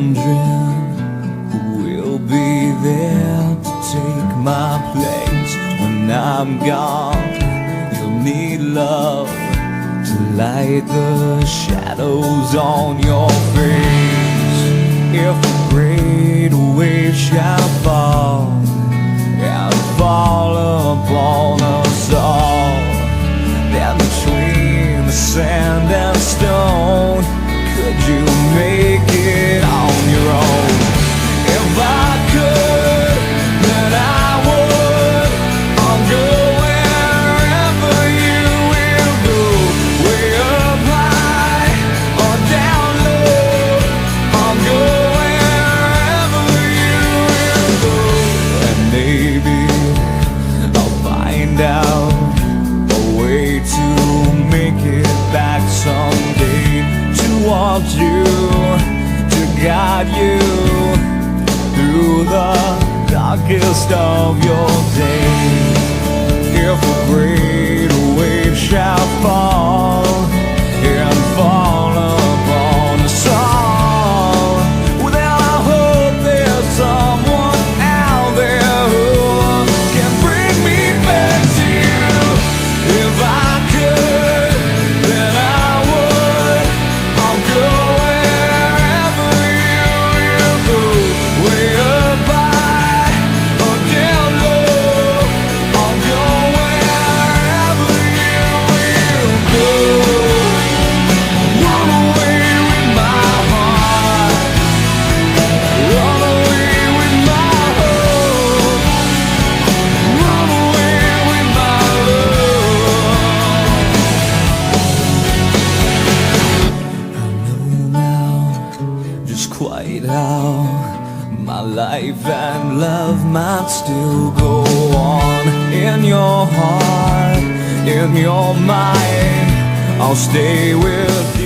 wondering who will be there to take my place when I'm gone. You'll need love to light the shadows on your face. If a great wave shall fall and fall upon us all, then between the sand and stone, could you make it on your own? If I could, then I would. I'll go wherever you will go, way up high or down low. I'll go wherever you will go, and maybe I'll find out a way to make it back someday, to want you, to guide you through the darkest of your days. If a great wave shall fall and fall upon us all, well, then I hope there's someone out there who can bring me back to you. If I could, then I would. I'll go wherever you will go, way up high or down low. I'll go wherever you will go. Run away with my heart, run away with my hope, run away with my love. I know now just quite how my life and love might still go on. In your heart, in your mind, I'll stay with